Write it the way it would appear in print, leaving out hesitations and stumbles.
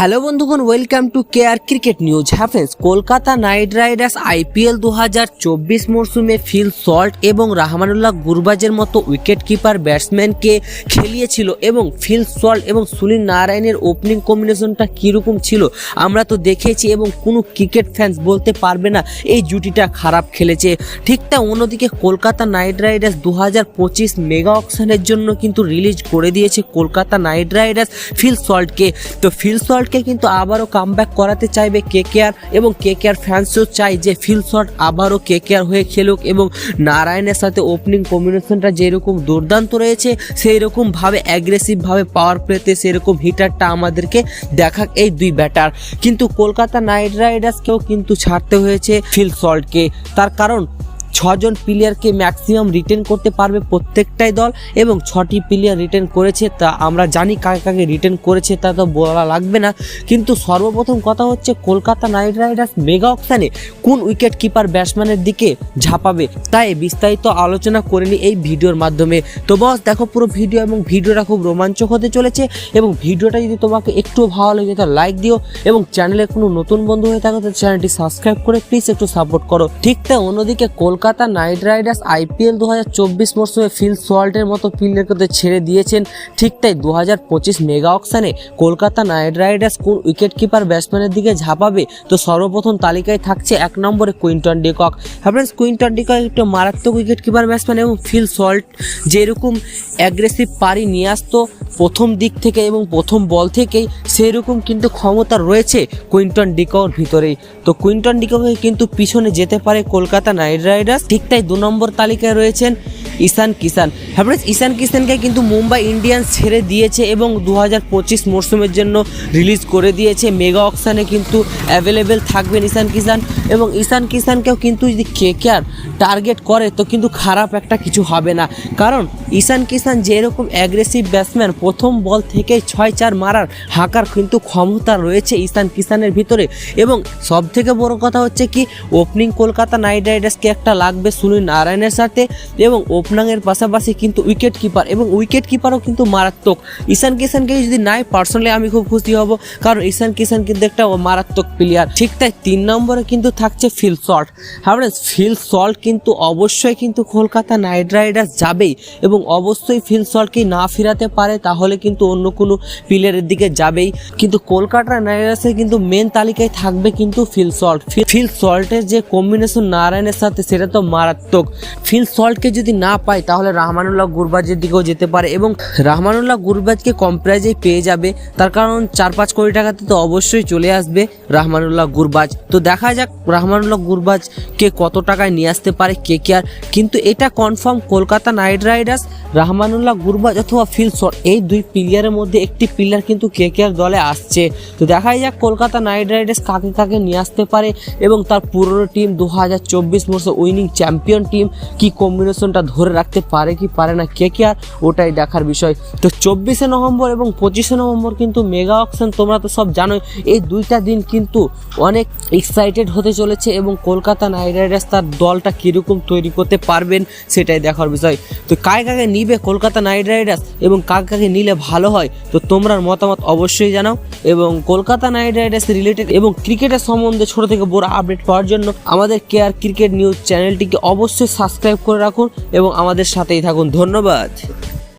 Hello বন্ধুগণ, welcome to KR cricket news. হ্যাফেন্স Kolkata knight riders IPL 2024 মরশুমে ফিল সল্ট এবং রাহমানুল্লাহ গুরবাজের মতো উইকেট কিপার ব্যাটসম্যানকে খেলিয়েছিল এবং ফিল সল্ট এবং সুনীল নারায়ণের ওপেনিং কম্বিনেশনটা কীরকম ছিল আমরা তো দেখেছি এবং কোনো ক্রিকেট ফ্যান্স বলতে পারবে না এই জুটিটা খারাপ খেলেছে। ঠিক তা অন্যদিকে কলকাতা নাইট রাইডার্স 2025 মেগা অকশনের জন্য কিন্তু রিলিজ করে দিয়েছে কলকাতা নাইট রাইডার্স ফিল সল্টকে। তো ফিল সল্টকে কিন্তু আবারও কামব্যাক করাতে চাইবে কেকেআর এবং কেকেআর ফ্যান্সও চাই যে ফিল সল্ট আবারও কেকেআর হয়ে খেলুক এবং নারায়ণের সাথে ওপেনিং কম্বিনেশনটা যেরকম দুর্দান্ত রয়েছে সেই রকমভাবে অ্যাগ্রেসিভভাবে পাওয়ার প্লেতে সেরকম হিটারটা আমাদেরকে দেখাক এই দুই ব্যাটার। কিন্তু কলকাতা নাইট রাইডার্সকেও কিন্তু ছাড়তে হয়েছে ফিল সল্টকে, তার কারণ 6 জন প্লেয়ারকে ম্যাক্সিমাম রিটেন করতে পারবে প্রত্যেকটাই দল এবং 6টি প্লেয়ার রিটেন করেছে। তা আমরা জানি কাকে কাকে রিটেন করেছে তা তো বলা লাগবে না, কিন্তু সর্বপ্রথম কথা হচ্ছে কলকাতা নাইট রাইডার্স মেগা অকশনে কোন উইকেট কিপার ব্যাটসম্যানের দিকে ঝাঁপাবে তাই বিস্তারিত আলোচনা করে নিই এই ভিডিওর মাধ্যমে। তো বস দেখো পুরো ভিডিও এবং ভিডিওটা খুব রোমাঞ্চক হতে চলেছে এবং ভিডিওটা যদি তোমাকে একটু ভালো লাগে তো লাইক দিও এবং চ্যানেলে কোনো নতুন বন্ধু হয়ে থাকে তো চ্যানেলটি সাবস্ক্রাইব করে প্লিজ একটু সাপোর্ট করো। ঠিক তাই অন্যদিকে কলকাতা নাইট রাইডার্স আইপিএল 2024 মরশুমে ফিল সল্টের মতো প্লেয়ারকে ছেড়ে দিয়েছেন। ঠিক তাই 2025 মেগা অকশনে কলকাতা নাইট রাইডার্স কোন উইকেট কিপার ব্যাটসম্যানের দিকে ঝাঁপাবে তো সর্বপ্রথম তালিকায় থাকছে 1 নম্বরে Quinton de Kock. Friends Quinton de Kock একটু মারাত্মক উইকেট কিপার ব্যাটসম্যান এবং ফিল সল্ট যেরকম অ্যাগ্রেসিভ পারি নিয়ে আসতো প্রথম দিক থেকে এবং প্রথম বল থেকেই সেরকম কিন্তু ক্ষমতা রয়েছে কুইন্টন ডিককের ভিতরেই। তো কুইন্টন ডিককে কিন্তু পিছনে যেতে পারে কলকাতা নাইট রাইডার্স। ঠিক তাই 2 নম্বর তালিকায় রয়েছেন ঈশান কিষান। হ্যাঁ, ঈশান কিষানকে কিন্তু মুম্বাই ইন্ডিয়ান্স ছেড়ে দিয়েছে এবং 2025 মরশুমের জন্য রিলিজ করে দিয়েছে। মেগা অকশনে কিন্তু অ্যাভেলেবেল থাকবেন ঈশান কিষান এবং ঈশান কিষানকেও কিন্তু যদি কেকেআর টার্গেট করে তো কিন্তু খারাপ একটা কিছু হবে না, কারণ ঈশান কিষান যেরকম অ্যাগ্রেসিভ ব্যাটসম্যান প্রথম বল থেকে 6-4 মারার হাঁকার কিন্তু ক্ষমতা রয়েছে ঈশান কিষানের ভিতরে। এবং সব থেকে বড় কথা হচ্ছে কি ওপেনিং কলকাতা নাইট রাইডার্সকে একটা লাগবে সুনীল নারায়ণের সাথে এবং ওপেনিংয়ের পাশাপাশি কিন্তু উইকেট কিপার এবং উইকেট কিপারও কিন্তু মারাত্মক। ঈশান কিষানকে যদি নাই পার্সোনালি আমি খুব খুশি হব, কারণ ঈশান কিষান কিন্তু একটা মারাত্মক প্লেয়ার। ঠিক তাই 3 নম্বরে কিন্তু থাকছে ফিল সল্ট। হ্যাঁ, ফিল সল্ট কিন্তু অবশ্যই কিন্তু কলকাতা নাইট রাইডার্স যাবেই এবং অবশ্যই ফিল সল্টকে না ফেরাতে পারে তাহলে কিন্তু অন্য কোনো প্লেয়ারের দিকে যাবেই। কিন্তু কলকাতা নাইট রাইডার্সের কিন্তু মেন তালিকায় থাকবে কিন্তু ফিল সল্ট। ফিল সল্টের যে কম্বিনেশন নারায়ণের সাথে সেটা তো মারাত্মক। ফিল সল্টকে যদি না পায় তাহলে রাহমানুল্লাহ গুরবাজের দিকেও যেতে পারে এবং রাহমানুল্লাহ গুরবাজকে কম প্রাইজেই পেয়ে যাবে, তার কারণ 4-5 কোটি টাকাতে তো অবশ্যই চলে আসবে রাহমানুল্লাহ গুরবাজ। তো দেখা যাক রাহমানুল্লাহ গুরবাজকে কত টাকায় নিয়ে আসতে পারে কেকেআর, কিন্তু এটা confirm Kolkata knight riders Rahmanullah Gurbaz অথবা ফিল সল্ট এই দুই প্লেয়ারের মধ্যে একটি প্লেয়ার কিন্তু কেকেআর দলে আসছে। তো দেখাই যাক কলকাতা নাইট রাইডার্স কাকে কাকে নিয়ে আসতে পারে এবং তার পুরনো টিম 2024 মরশুমে উইনিং চ্যাম্পিয়ন টিম কি কম্বিনেশনটা ধরে রাখতে পারে কি পারে না কেকেআর, ওটাই দেখার বিষয়। তো 24 নভেম্বর এবং 25 নভেম্বর কিন্তু মেগা অকশন, তোমরা তো সব জানোই এই দুইটা দিন কিন্তু অনেক এক্সাইটেড হতে চলেছে এবং কলকাতা নাইট রাইডার্স তার দলটা কীরকম তৈরি করতে পারবেন সেটাই দেখার বিষয়। তো কাকে কাকে নিবে কলকাতা নাইট রাইডার্স এবং কাকে কাকে নিলে ভালো হয় তো তোমরা মতামত অবশ্যই জানাও এবং কলকাতা নাইট রাইডার্স রিলেটেড এবং ক্রিকেটের সম্বন্ধে ছোট থেকে বড় আপডেট পাওয়ার জন্য আমাদের কেআর ক্রিকেট নিউজ চ্যানেলটিকে অবশ্যই সাবস্ক্রাইব করে রাখুন এবং আমাদের সাথেই থাকুন। ধন্যবাদ।